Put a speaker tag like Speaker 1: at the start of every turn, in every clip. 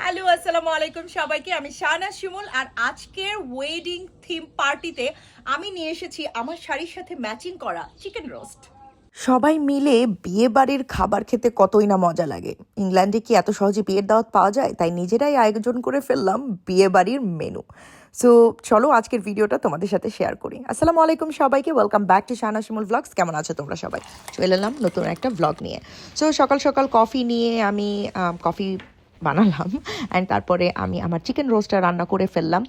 Speaker 1: Hello আসসালামু আলাইকুম সবাইকে। আমি শাহনাজ শিমুল আর আজকের ওয়েডিং থিম পার্টিতে আমি নিয়ে এসেছি আমার শাড়ির সাথে ম্যাচিং করা চিকেন রোস্ট।
Speaker 2: সবাই মিলে বিয়ে বাড়ির খাবার খেতে কতই না মজা লাগে। ইংল্যান্ডে কি এত সহজে বিয়ের দাওয়াত পাওয়া যায়? তাই নিজেরাই আয়োজন করে ফেললাম বিয়ে বাড়ির মেনু। সো চলো আজকের ভিডিওটা তোমাদের সাথে শেয়ার করি। আসসালামু আলাইকুম সবাইকে, welcome back to Shahnaz Shimul blogs. কেমন আছো তোমরা সবাই? চলে এলাম নতুন একটা ব্লগ নিয়ে। সো সকাল সকাল কফি নিয়ে আমি কফি বানালাম অ্যান্ড তারপরে আমি আমার চিকেন রোস্টটা রান্না করে ফেললাম।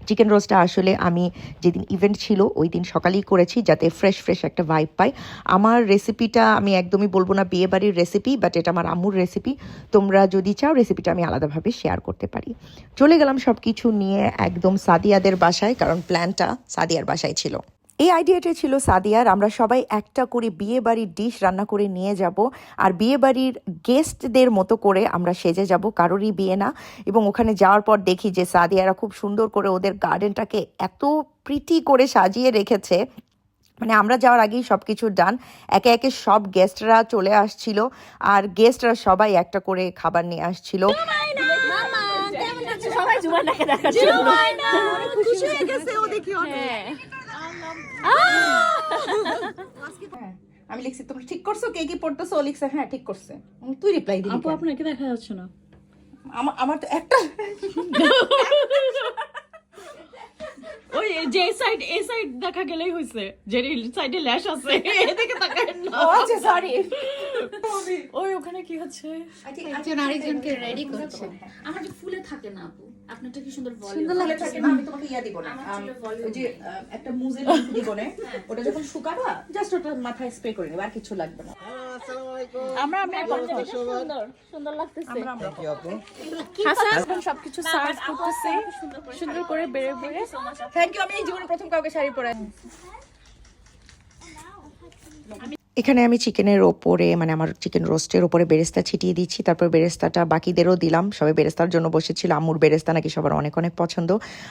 Speaker 2: চিকেন রোস্টটা আসলে আমি যেদিন ইভেন্ট ছিল ওই দিন সকালেই করেছি, যাতে ফ্রেশ একটা ভাইব পাই। আমার রেসিপিটা আমি একদমই বলবো না বিয়ে বাড়ির রেসিপি, বাট এটা আমার আম্মুর রেসিপি। তোমরা যদি চাও রেসিপিটা আমি আলাদাভাবে শেয়ার করতে পারি। চলে গেলাম সব কিছু নিয়ে একদম সাদিয়াদের বাসায়, কারণ প্ল্যানটা সাদিয়ার বাসায় ছিল। এই আইডিয়াটা ছিল সাদিয়ার। আমরা সবাই একটা করে বিয়ে বাড়ির ডিশ রান্না করে নিয়ে যাব, আর বিয়ে বাড়ির গেস্টদের মতো করে আমরা সেজে যাব, কারোরই বিয়ে না। এবং ওখানে যাওয়ার পর দেখি যে সাদিয়ারা খুব সুন্দর করে ওদের গার্ডেনটাকে এত প্রিটি করে সাজিয়ে রেখেছে। মানে আমরা যাওয়ার আগেই সব কিছু ডান। একে একে সব গেস্টরা চলে আসছিল, আর গেস্টরা সবাই একটা করে খাবার নিয়ে আসছিল। আমি লিখছি তুমি ঠিক করছো, কে কি পড়তেছো? ও লিখছে হ্যাঁ ঠিক করছে। তুই রিপ্লাই দিবি?
Speaker 3: আপু আপনাকে দেখা যাচ্ছে না।
Speaker 2: আমার তো একটা
Speaker 3: ওই যে সাইড এ সাইড দেখা গেলেই হইছে, যে সাইডে ল্যাশ আছে এদিকে তাকায় না।
Speaker 2: ও আচ্ছা সরি।
Speaker 3: ওই ওখানে কি হচ্ছে?
Speaker 4: একজন আরেকজনকে রেডি করছে। আমার যে ফুলে থাকে না আপু, আপনারটা কি সুন্দর ভলিউম
Speaker 2: সুন্দর লাগে থাকে না। আমি তোমাকে ইয়া দিব না, ওই যে একটা মুজে দিব না, ওটা যখন শুকাবা জাস্ট ওটা মাথায় স্প্রে করে নেবা, আর কিছু লাগবে না।
Speaker 3: আমরা সুন্দর লাগতেছে। হাসান এখন সবকিছু সার্ভ করতেছে সুন্দর করে বেড়ে বেড়ে।
Speaker 1: Thank you. আমি এই জীবনে প্রথম কাউকে শাড়ি পরে।
Speaker 2: এখানে আমি চিকেনের ওপরে মানে আমার চিকেন রোস্টের ওপরে বেরেস্তা ছিটিয়ে দিচ্ছি, তারপর বেরেস্তাটা বাকিদেরও দিলাম। সবাই বেরেস্তার জন্য বসেছিল। আম্মুর বেরেস্তা নাকি সবার অনেক অনেক পছন্দ।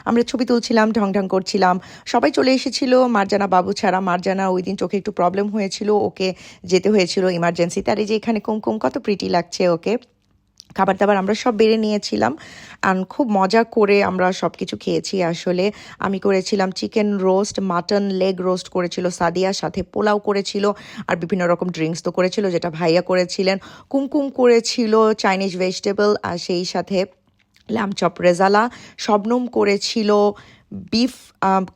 Speaker 2: আমরা ছবি তুলছিলাম, ঢং করছিলাম। সবাই চলে এসেছিল মার্জানা বাবু ছাড়া। মার্জানা ওই দিন চোখে একটু প্রবলেম হয়েছিল, ওকে যেতে হয়েছিল ইমার্জেন্সিতে। আর এই যে এখানে কুমকুম কত প্রিটি লাগছে ওকে। খাবার দাবার আমরা সব বেড়ে নিয়েছিলাম, আর খুব মজা করে আমরা সব কিছু খেয়েছি। আসলে আমি করেছিলাম chicken roast, mutton leg roast করেছিল সাদিয়া, সাথে পোলাও করেছিল, আর বিভিন্ন রকম ড্রিঙ্কস তো করেছিল যেটা ভাইয়া করেছিলেন। কুমকুম করেছিল চাইনিজ ভেজিটেবল, আর সেই সাথে ল্যাম্ব চপ। রেজালা শবনম করেছিল বিফ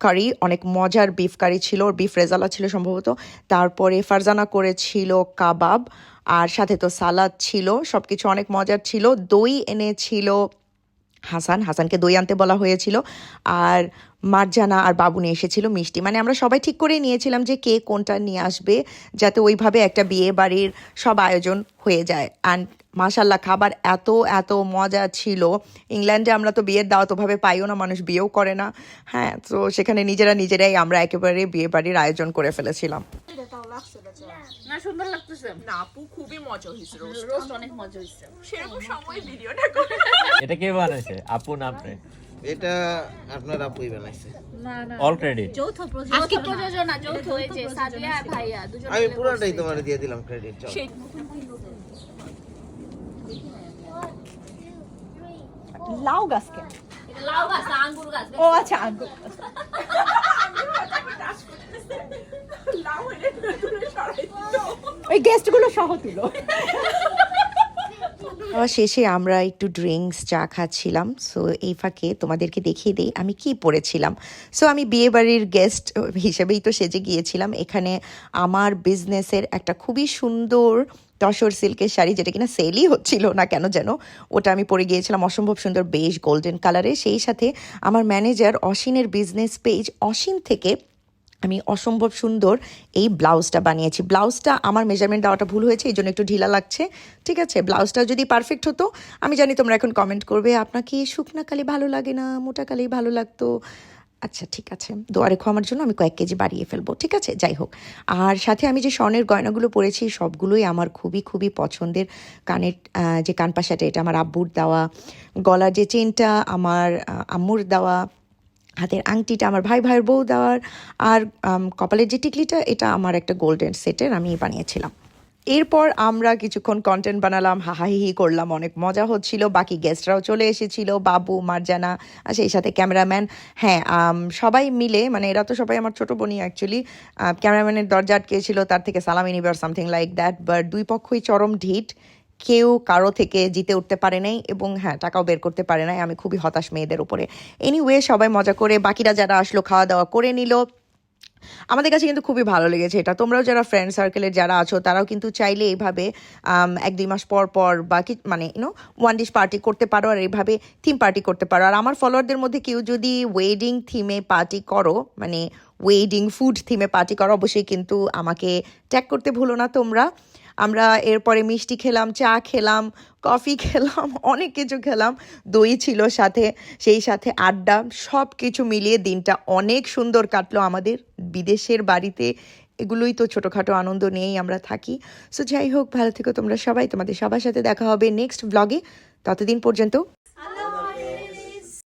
Speaker 2: কারি, অনেক মজার বিফ কারি ছিল, বিফ রেজালা ছিল সম্ভবত। তারপরে ফারজানা করেছিল কাবাব, আর সাথে তো সালাদ ছিল। সব কিছু অনেক মজার ছিল। দই এনেছিল হাসানকে দই আনতে বলা হয়েছিল, আর মার্জানা আর বাবু নিয়ে এসেছিল মিষ্টি। মানে আমরা সবাই ঠিক করে নিয়েছিলাম যে কে কোনটা নিয়ে আসবে, যাতে ওইভাবে একটা বিয়ে বাড়ির সব আয়োজন হয়ে যায়। অ্যান্ড মাশাল্লাহ খাবার এত এত মজা ছিল। ইংল্যান্ডে আমরা তো বিয়ের দাওয়াত ওভাবে পাইও না, মানুষ বিয়েও করে না। হ্যাঁ, তো সেখানে নিজেরাই আমরা একেবারে বিয়ে বাড়ির আয়োজন করে ফেলেছিলাম।
Speaker 4: না সুন্দর লাগতেছে
Speaker 1: না আপু, খুবই মজা হয়েছে রোস্ট।
Speaker 4: রোস্ট অনেক মজা হইছে।
Speaker 1: সেরকম সময় ভিডিওটা করে।
Speaker 5: এটা কে বানাইছে? আপু না আপনি?
Speaker 6: এটা আপনার আপুই বানাইছে।
Speaker 4: না না
Speaker 5: অল ক্রেডিট।
Speaker 4: যৌথ প্রযোজনা, যৌথ হয়েছে সাদিয়া আর ভাইয়া দুজন।
Speaker 6: আমি পুরোটাই তোমার দিয়ে দিলাম ক্রেডিট। চল
Speaker 1: লাউ গাছ কেন?
Speaker 4: লাউ গাছ, আঙ্গুর গাছ।
Speaker 1: ও আচ্ছা, আঙ্গুর। ওই গেস্টগুলো সহ তুলো।
Speaker 2: শেষে আমরা একটু ড্রিঙ্কস চা খাচ্ছিলাম। সো এই ফাঁকে তোমাদেরকে দেখিয়ে দিই আমি কি পরেছিলাম। সো আমি বিয়ে বাড়ির গেস্ট হিসেবেই তো সেজে গিয়েছিলাম। এখানে আমার বিজনেসের একটা খুবই সুন্দর তসর সিল্কের শাড়ি, যেটা কিনা সেলই হচ্ছিল না কেন যেন, ওটা আমি পরে গিয়েছিলাম। অসম্ভব সুন্দর বেশ গোল্ডেন কালারে। সেই সাথে আমার ম্যানেজার অসীনের বিজনেস পেজ অসীন থেকে আমি অসম্ভব সুন্দর এই ব্লাউজটা বানিয়েছি। ব্লাউজটা আমার মেজারমেন্ট দেওয়াটা ভুল হয়েছে, এই জন্য একটু ঢিলা লাগছে। ঠিক আছে, ব্লাউজটা যদি পারফেক্ট হতো, আমি জানি তোমরা এখন কমেন্ট করবে আপনাকে শুকনা কালি ভালো লাগে না, মোটা কালি ভালো লাগতো। আচ্ছা ঠিক আছে, দোয়া রেখো আমার জন্য, আমি কয়েক কেজি বাড়িয়ে ফেলবো। ঠিক আছে, যাই হোক। আর সাথে আমি যে স্বর্ণের গয়নাগুলো পরেছি সবগুলোই আমার খুবই পছন্দের। কানের যে কানপাশাটা, এটা আমার আব্বুর দেওয়া। গলার যে চেনটা আমার আম্মুর দেওয়া। হাতের আংটিটা আমার ভাইয়ের বউ দেওয়ার। আর কপালের যে টিকলিটা, এটা আমার একটা গোল্ডেন সেটের আমি বানিয়েছিলাম। এরপর আমরা কিছুক্ষণ কন্টেন্ট বানালাম, হাহাহিহি করলাম, অনেক মজা হচ্ছিল। বাকি গেস্টরাও চলে এসেছিল, বাবু, মার্জানা, আর সেই সাথে ক্যামেরাম্যান। হ্যাঁ, সবাই মিলে, মানে এরা তো সবাই আমার ছোট বোনই অ্যাকচুয়ালি। ক্যামেরাম্যানের দরজা আটকেছিল, তার থেকে সালামি নিবে আর সামথিং লাইক দ্যাট, বাট দুই পক্ষই চরম ঢিট, কেউ কারো থেকে জিতে উঠতে পারে নাই এবং হ্যাঁ, টাকাও বের করতে পারে নাই। আমি খুবই হতাশ মেয়েদের উপরে। এনিওয়ে, সবাই মজা করে, বাকিরা যারা আসলো খাওয়া দাওয়া করে নিল। আমাদের কাছে কিন্তু খুবই ভালো লেগেছে এটা। তোমরাও যারা ফ্রেন্ড সার্কেলের যারা আছো তারাও কিন্তু চাইলে এইভাবে 1-2 মাস পর পর বা মানে ওয়ান ডিশ পার্টি করতে পারো, আর এইভাবে থিম পার্টি করতে পারো। আর আমার ফলোয়ারদের মধ্যে কেউ যদি ওয়েডিং থিমে পার্টি করো, মানে ওয়েডিং ফুড থিমে পার্টি করো, অবশ্যই কিন্তু আমাকে ট্যাগ করতে ভুলো না তোমরা। আমরা এরপরে মিষ্টি খেলাম, চা খেলাম, কফি খেলাম, অনেক কিছু খেলাম, দই ছিল সাথে, সেই সাথে আড্ডা, সব কিছু মিলিয়ে দিনটা অনেক সুন্দর কাটলো আমাদের। বিদেশের বাড়িতে এগুলোই তো ছোটোখাটো আনন্দ নিয়েই আমরা থাকি। সো যাই হোক, ভালো থেকো তোমরা সবাই, তোমাদের সবার সাথে দেখা হবে নেক্সট ব্লগে। ততদিন পর্যন্ত